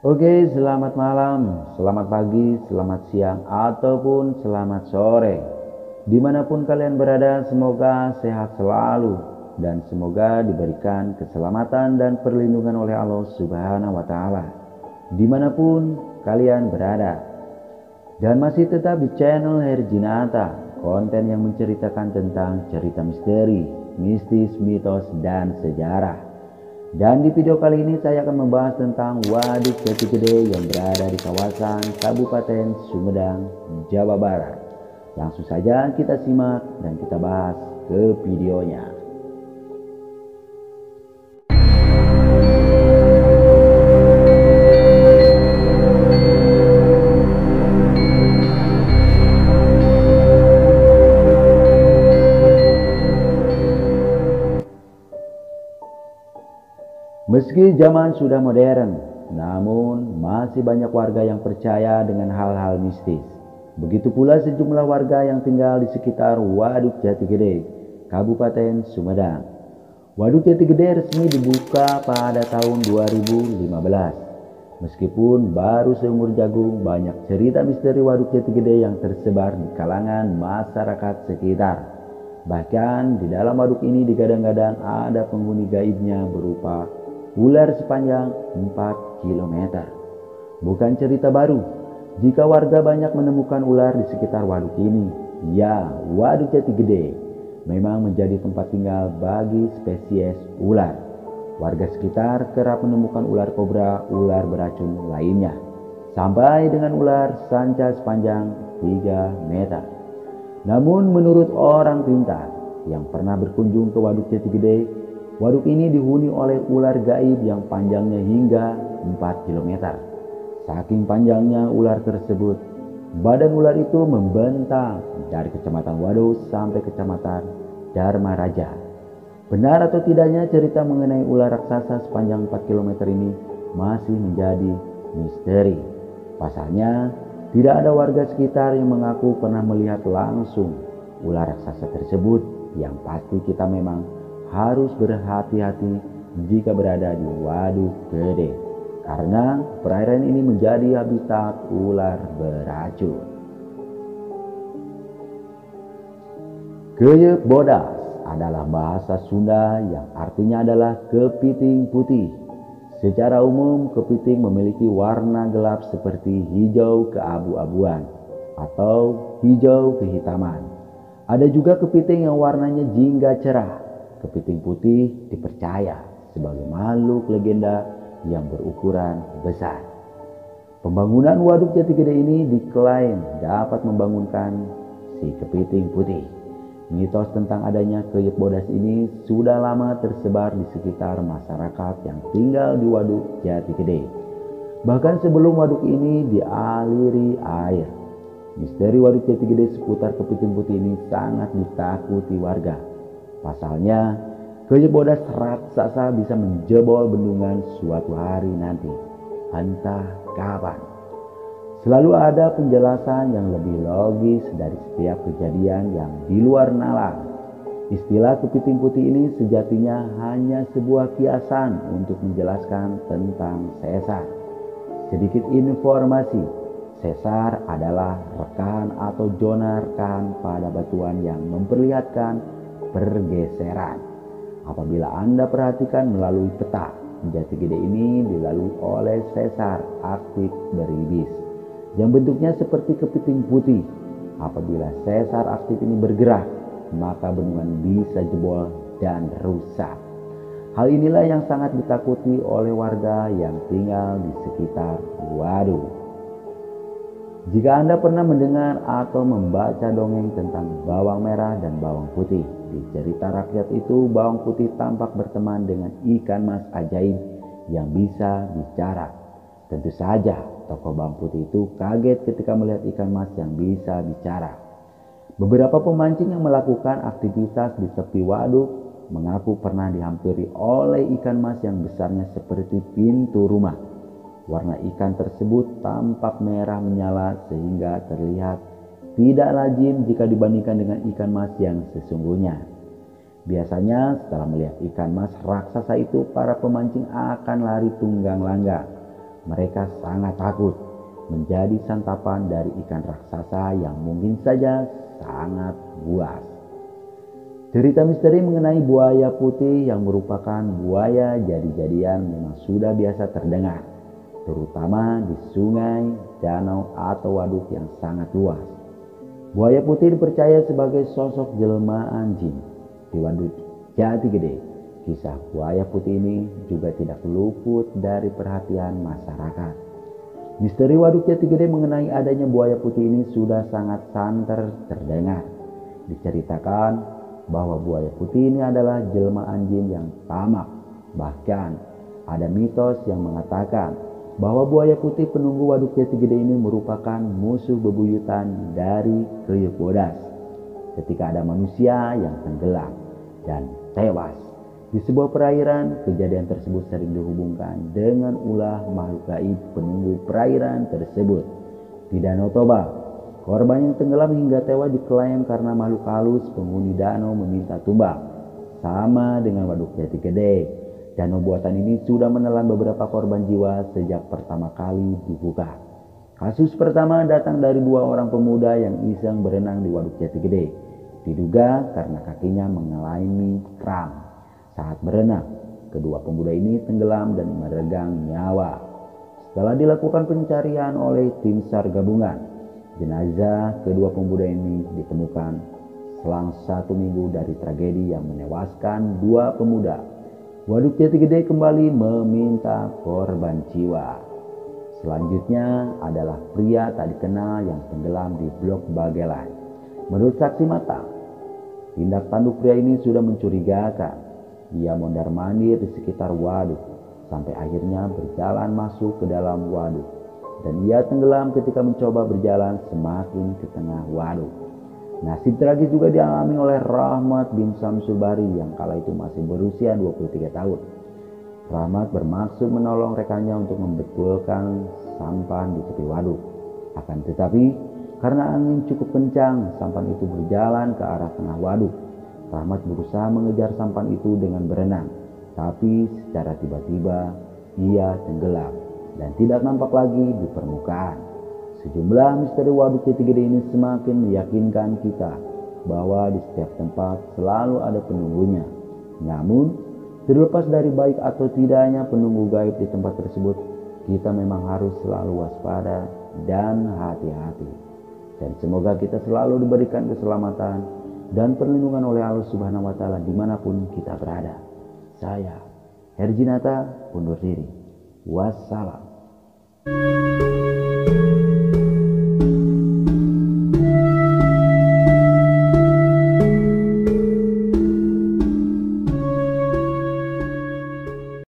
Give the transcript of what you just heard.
Oke, selamat malam, selamat pagi, selamat siang, ataupun selamat sore. Dimanapun kalian berada, semoga sehat selalu dan semoga diberikan keselamatan dan perlindungan oleh Allah Subhanahu wa Ta'ala. Dimanapun kalian berada, dan masih tetap di channel Herjinata, konten yang menceritakan tentang cerita misteri, mistis, mitos, dan sejarah. Dan di video kali ini saya akan membahas tentang Waduk Jati Gede yang berada di kawasan Kabupaten Sumedang, Jawa Barat. Langsung saja kita simak dan kita bahas ke videonya. Meski zaman sudah modern, namun masih banyak warga yang percaya dengan hal-hal mistis. Begitu pula sejumlah warga yang tinggal di sekitar Waduk Jati Gede, Kabupaten Sumedang. Waduk Jati Gede resmi dibuka pada tahun 2015. Meskipun baru seumur jagung, banyak cerita misteri Waduk Jati Gede yang tersebar di kalangan masyarakat sekitar. Bahkan di dalam waduk ini digadang-gadang ada penghuni gaibnya berupa ular sepanjang 4 km. Bukan cerita baru jika warga banyak menemukan ular di sekitar waduk ini. Ya, Waduk Jati Gede memang menjadi tempat tinggal bagi spesies ular. Warga sekitar kerap menemukan ular kobra, ular beracun lainnya, sampai dengan ular sanca sepanjang 3 meter. Namun menurut orang pintar yang pernah berkunjung ke Waduk Jati Gede, waduk ini dihuni oleh ular gaib yang panjangnya hingga 4 km. Saking panjangnya ular tersebut, badan ular itu membentang dari kecamatan Waduk sampai kecamatan Dharma Raja. Benar atau tidaknya cerita mengenai ular raksasa sepanjang 4 km ini masih menjadi misteri. Pasalnya, tidak ada warga sekitar yang mengaku pernah melihat langsung ular raksasa tersebut. Yang pasti kita memang harus berhati-hati jika berada di Waduk Gede, karena perairan ini menjadi habitat ular beracun. Geyek bodas adalah bahasa Sunda yang artinya adalah kepiting putih. Secara umum, kepiting memiliki warna gelap seperti hijau keabu-abuan atau hijau kehitaman. Ada juga kepiting yang warnanya jingga cerah. Kepiting putih dipercaya sebagai makhluk legenda yang berukuran besar. Pembangunan Waduk Jati Gede ini diklaim dapat membangunkan si kepiting putih. Mitos tentang adanya geyek bodas ini sudah lama tersebar di sekitar masyarakat yang tinggal di Waduk Jati Gede. Bahkan sebelum waduk ini dialiri air. Misteri Waduk Jati Gede seputar kepiting putih ini sangat ditakuti warga. Pasalnya, geyek bodas raksasa bisa menjebol bendungan suatu hari nanti, entah kapan. Selalu ada penjelasan yang lebih logis dari setiap kejadian yang di luar nalar. Istilah kepiting putih ini sejatinya hanya sebuah kiasan untuk menjelaskan tentang sesar. Sedikit informasi, sesar adalah rekahan atau zona rekahan pada batuan yang memperlihatkan pergeseran. Apabila Anda perhatikan melalui peta, Jati Gede ini dilalui oleh sesar aktif beribis yang bentuknya seperti kepiting putih. Apabila sesar aktif ini bergerak, maka bendungan bisa jebol dan rusak. Hal inilah yang sangat ditakuti oleh warga yang tinggal di sekitar waduk. Jika Anda pernah mendengar atau membaca dongeng tentang bawang merah dan bawang putih, di cerita rakyat itu bawang putih tampak berteman dengan ikan mas ajaib yang bisa bicara. Tentu saja tokoh bawang putih itu kaget ketika melihat ikan mas yang bisa bicara. Beberapa pemancing yang melakukan aktivitas di tepi waduk mengaku pernah dihampiri oleh ikan mas yang besarnya seperti pintu rumah. Warna ikan tersebut tampak merah menyala sehingga terlihat tidak lazim jika dibandingkan dengan ikan mas yang sesungguhnya. Biasanya setelah melihat ikan mas raksasa itu, para pemancing akan lari tunggang langgang. mereka sangat takut menjadi santapan dari ikan raksasa yang mungkin saja sangat buas. Cerita misteri mengenai buaya putih yang merupakan buaya jadi-jadian memang sudah biasa terdengar, terutama di sungai, danau, atau waduk yang sangat luas. Buaya putih dipercaya sebagai sosok jelmaan jin. Di Waduk Jati Gede, kisah buaya putih ini juga tidak luput dari perhatian masyarakat. Misteri Waduk Jati Gede mengenai adanya buaya putih ini sudah sangat santer terdengar. Diceritakan bahwa buaya putih ini adalah jelmaan jin yang tamak. Bahkan ada mitos yang mengatakan bahwa buaya putih penunggu Waduk Jati Gede ini merupakan musuh bebuyutan dari Kriuk Bodas ketika ada manusia yang tenggelam dan tewas di sebuah perairan. Kejadian tersebut sering dihubungkan dengan ulah makhluk gaib penunggu perairan tersebut. Di Danau Toba, korban yang tenggelam hingga tewas diklaim karena makhluk halus penghuni danau meminta tumbang. Sama dengan Waduk Jati Gede, danau buatan ini sudah menelan beberapa korban jiwa sejak pertama kali dibuka. Kasus pertama datang dari 2 orang pemuda yang iseng berenang di Waduk Jati Gede. Diduga karena kakinya mengalami kram saat berenang. Kedua pemuda ini tenggelam dan meregang nyawa. Setelah dilakukan pencarian oleh tim SAR gabungan, jenazah kedua pemuda ini ditemukan selang 1 minggu dari tragedi yang menewaskan 2 pemuda. Waduk Jati Gede kembali meminta korban jiwa. Selanjutnya adalah pria tak dikenal yang tenggelam di Blok Bagelai. Menurut saksi mata, tindak tanduk pria ini sudah mencurigakan. Ia mondar-mandir di sekitar waduk sampai akhirnya berjalan masuk ke dalam waduk. Dan ia tenggelam ketika mencoba berjalan semakin ke tengah waduk. Nasib tragis juga dialami oleh Rahmat bin Samsul Bari yang kala itu masih berusia 23 tahun. Rahmat bermaksud menolong rekannya untuk membetulkan sampan di tepi waduk. Akan tetapi, karena angin cukup kencang, sampan itu berjalan ke arah tengah waduk. Rahmat berusaha mengejar sampan itu dengan berenang, tapi secara tiba-tiba ia tenggelam dan tidak nampak lagi di permukaan. Sejumlah misteri Waduk Jati Gede ini semakin meyakinkan kita bahwa di setiap tempat selalu ada penunggunya. Namun, terlepas dari baik atau tidaknya penunggu gaib di tempat tersebut, kita memang harus selalu waspada dan hati-hati. Dan semoga kita selalu diberikan keselamatan dan perlindungan oleh Allah Subhanahu wa Ta'ala dimanapun kita berada. Saya, Herjinata, undur diri. Wassalam.